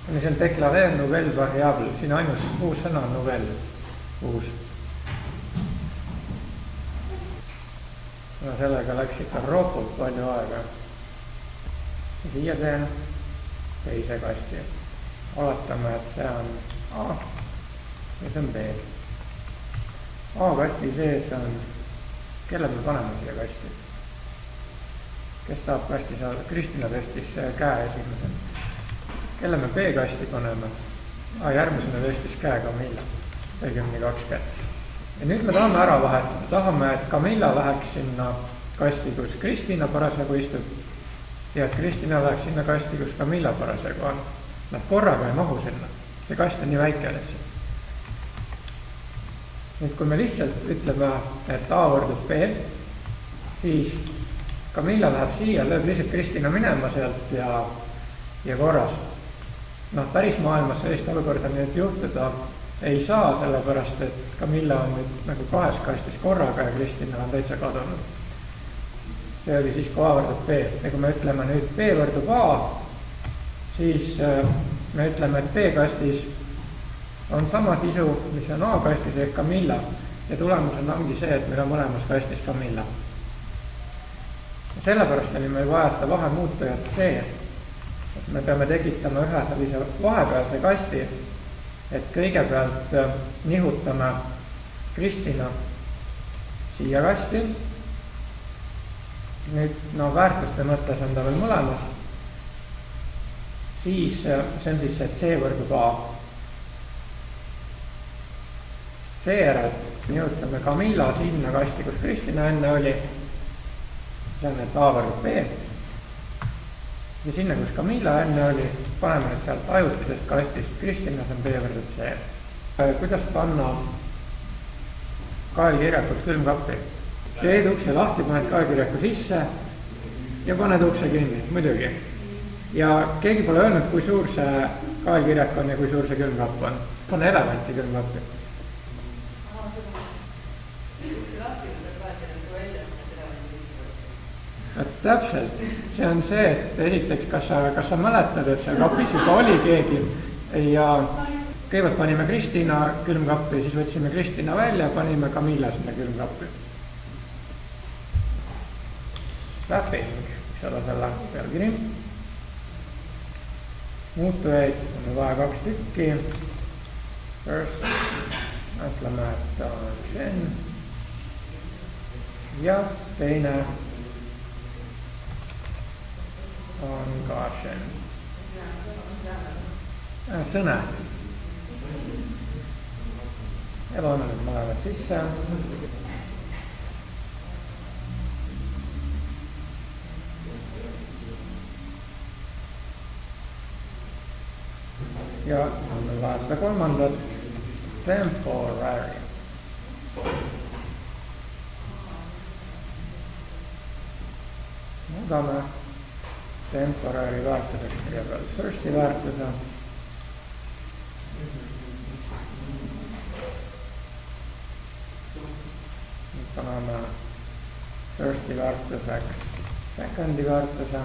See on deklareer nouvelle variable, siin ainus uus sõna on nouvelle, uus. No sellega läks ikka ropult palju aega. Siia teen teise kasti. Oletame, et see on A ja see on B. A kasti sees on, kelle me paneme siia kasti? Kes tahab kasti saada? Kristina tõstis käe esimesena. Kelle me B-kasti paneme? Järgmisena tõstis käe Camilla. Õigemini 2 kätt. Ja nüüd me tahame ära vahetada. Tahame, et Camilla läheks sinna kasti, kus Kristina parasjagu istub ja et Kristina läheks sinna kasti, kus Camilla parasjagu on. Nad korraga ei mahu sinna. See kast on nii väike lihtsalt. Nüüd kui me lihtsalt ütleme, et A võrdub B, siis Camilla läheb siia, lööb lihtsalt Kristina minema sealt ja korras. Päris maailmas sellist olukorda nüüd juhtuda ei saa, sellepärast et Camilla on nüüd nagu 2 kastis korraga ja Kristina on täitsa kadunud. See oli siis, kui A võrdub B. Ja kui me ütleme nüüd B võrdub A, siis me ütleme, et B kastis on sama sisu, mis on A kastis ehk Camilla ja tulemus ongi see, et meil on mõlemas kastis Camilla. Ja sellepärast oli meil vaja seda vahemuutujat C. Et me peame tekitama ühe sellise vahepealse kasti, et kõigepealt nihutame Kristina siia kasti. Nüüd väärtuste mõttes on ta veel mõlemas. Siis see on siis see C võrdub A. Seejärel nihutame Camilla sinna kasti, kus Kristina enne oli. See on, et A võrdub B. Ja sinna, kus Camilla enne oli, paneme nüüd sealt ajutisest kastist Kristina, see on B võrdub C. Kuidas panna kaelkirjakut külmkappi? Teed ukse lahti, paned kaelkirjaku sisse ja paned ukse kinni, muidugi. Ja keegi pole öelnud, kui suur see kaelkirjak on ja kui suur see külmkapp on. On elevanti külmkappi. Täpselt, see on see, et esiteks, kas sa mäletad, et seal kapis juba oli keegi ja kõigepealt panime Kristina külmkappi, siis võtsime Kristina välja, panime Camilla sinna külmkappi. Wrapping, mis ole selle pealkiri. Muutujaid on vaja 2 tükki. First, ütleme, et ta on Shen ja teine on ka Shen. Sõne. Ja loeme nüüd mõlemad sisse. Ja on vaja seda kolmandat. Temporary. Muudame temporary väärtuseks kõigepealt firsti väärtuse. Nüüd paneme firsti väärtuseks secondi väärtuse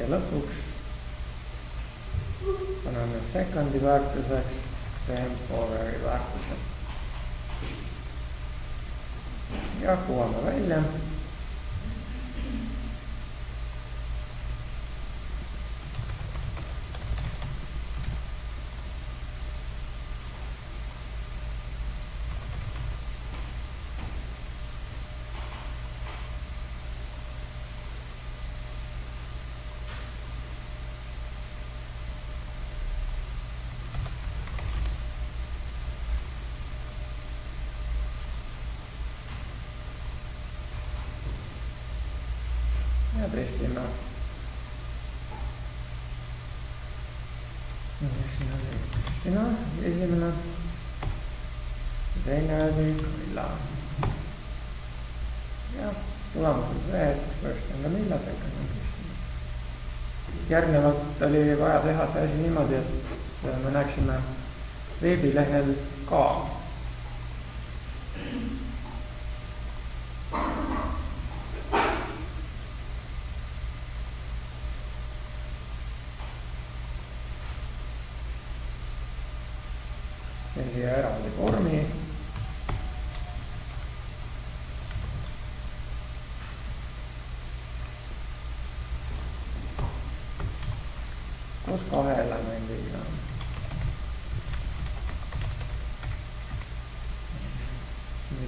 ja lõpuks paneme secondi väärtuseks temporary väärtuse. Ja kuvame välja. Ja testime. Siin oli Kristina, esimene. Teine oli Camilla. Ja tulemus on see, et first on Camilla, second on Kristina. Järgnevalt oli vaja teha see asi niimoodi, et me näeksime veebilehel ka. teeksin siia eraldi vormi. Koos 2 elemendiga.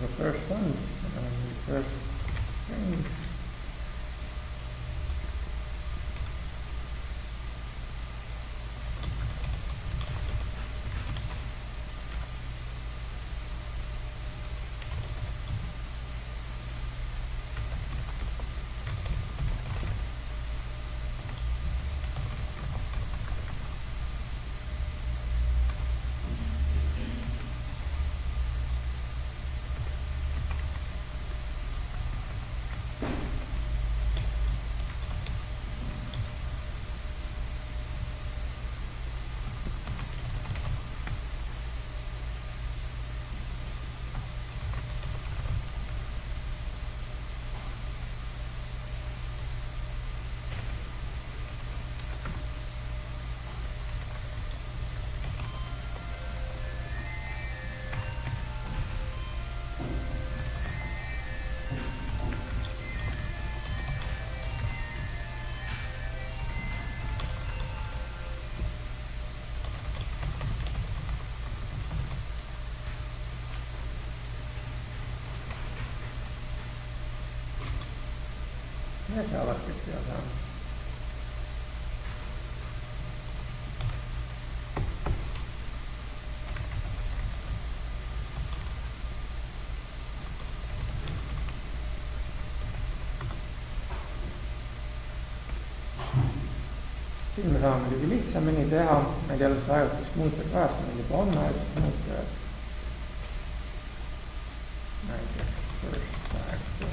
The first one, the first thing. Ja JavaScript on. Siin me saame muidugi lihtsamini teha, ma ei tea, seda ajutist muutujat vajast, meil juba on ajutist muutujat. Näiteks first actor.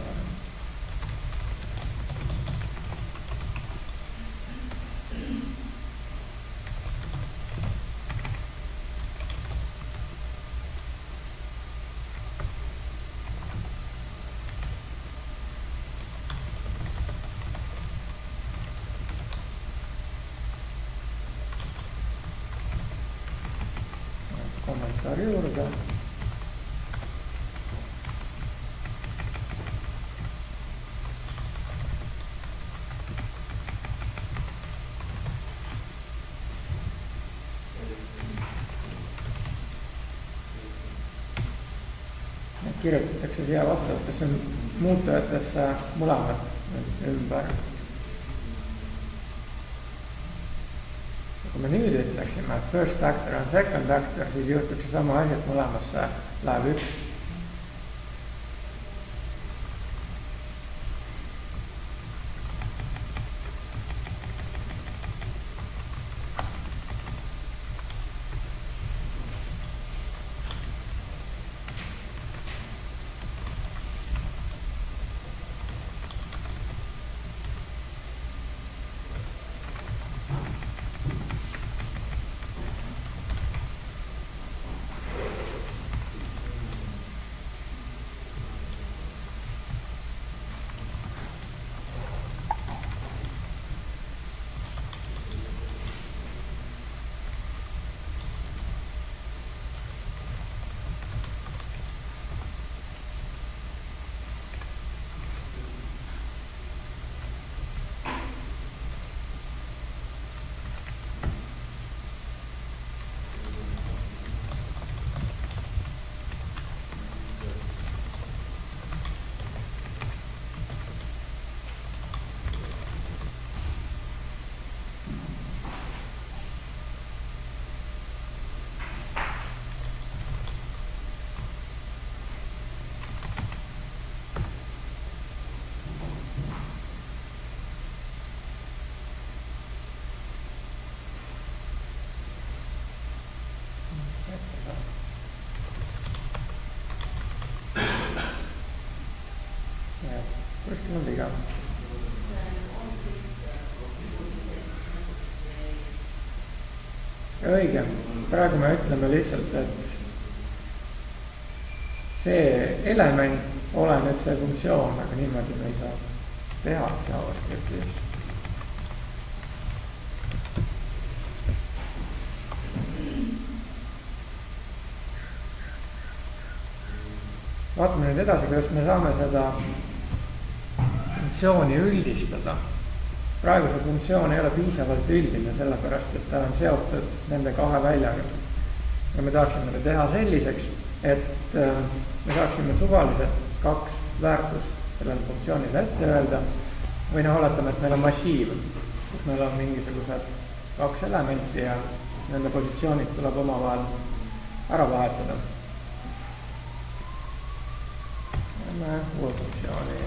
Kommentaari juurde. Kirjutatakse siia vastavatesse muutujatesse mõlemad ümber. Kui me nüüd ütleksime, et first actor on second actor, siis juhtuks sama asi, et mõlemasse läheb 1. Kuskil on viga. Õige, praegu me ütleme lihtsalt, et see element ole nüüd see funktsioon, aga niimoodi me ei saa teha JavaScriptis. vaatame nüüd edasi, kuidas me saame seda funktsiooni üldistada. Praegu see funktsioon ei ole piisavalt üldine, sellepärast et ta on seotud nende kahe väljaga. Ja me tahaksime ta teha selliseks, et me saaksime suvaliselt 2 väärtust sellele funktsioonile ette öelda või oletame, et meil on massiiv, kus meil on mingisugused 2 elementi ja nende positsioonid tuleb omavahel ära vahetada. Teeme uue funktsiooni.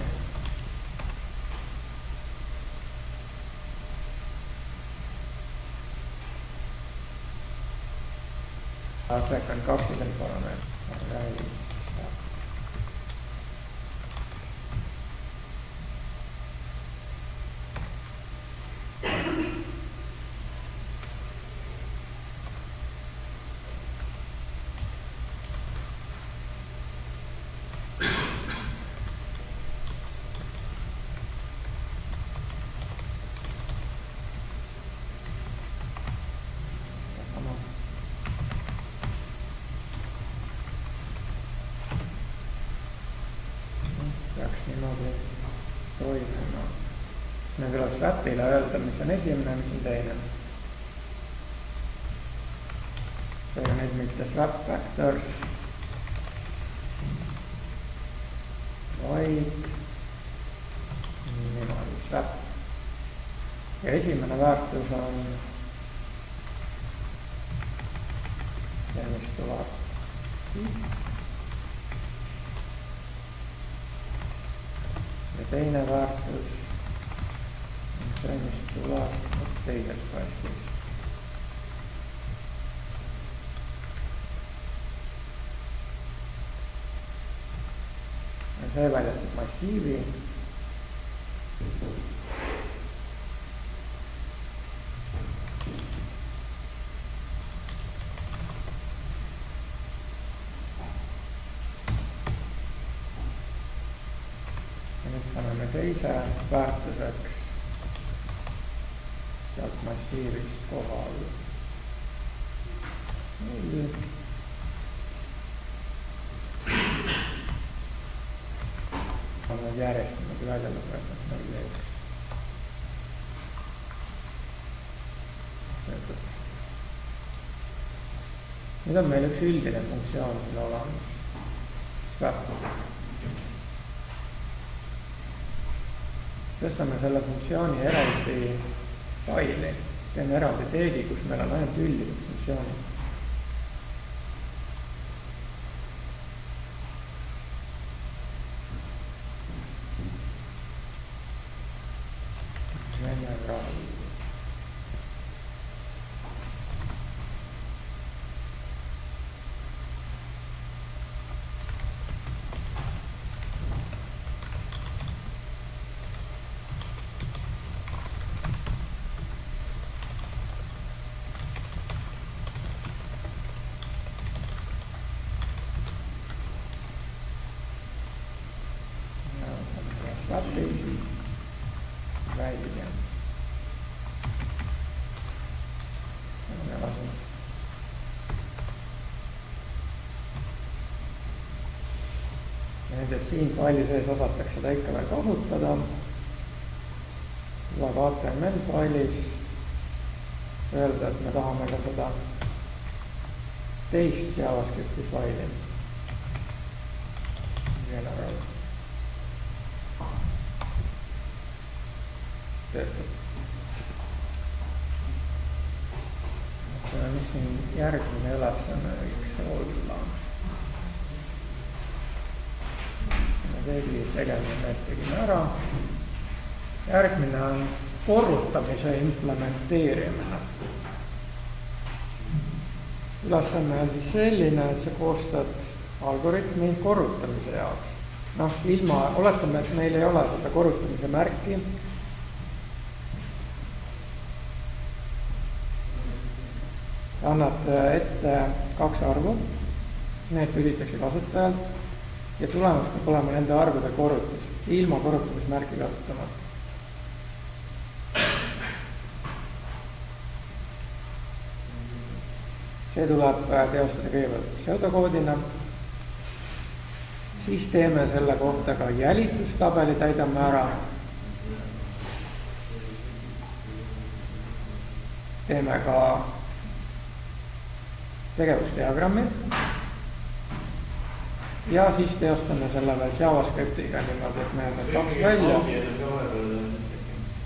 Second kaksiselt parameetr. Me tuleks swapile öelda, mis on esimene, mis on teine. Seega nüüd mitte swap factors, vaid niimoodi swap. Ja esimene väärtus on see, mis tuleb siit. Ja teine väärtus see, mis tuleb teises kastis. Ja see väljastab massiivi. Ja nüüd paneme teise väärtuseks sealt massiivist kohal. On nüüd järjest niimoodi välja lõpetanud meil üks. Nüüd on meil üks üldine funktsioon siin olemas. Swap. Tõstame selle funktsiooni eraldi faili, teeme eraldi teegi, kus meil on ainult üldised funktsioonid. Swap'isi välja. Ja nüüd, et siin faili sees osatakse seda ikka veel kasutada. Tuleb HTML failis öelda, et me tahame ka seda teist JavaScripti faili. General. Töötab. Mis siin järgmine ülesanne võiks olla? Tegemine tegime ära. Järgmine on korrutamise implementeerimine. Ülesanne on siis selline, et sa koostad algoritmi korrutamise jaoks. Oletame, et meil ei ole seda korrutamise märki. Annad ette 2 arvu, need küsitakse kasutajalt ja tulemus peab olema nende arvude korrutus, ilma korrutamismärki kasutamata. See tuleb teostada kõigepealt pseudokoodina, Siis teeme selle kohta ka jälitustabeli, täidame ära. Teeme ka tegevusdiagrammi. Ja siis teostame selle veel JavaScriptiga niimoodi, et me jääme 2 välja.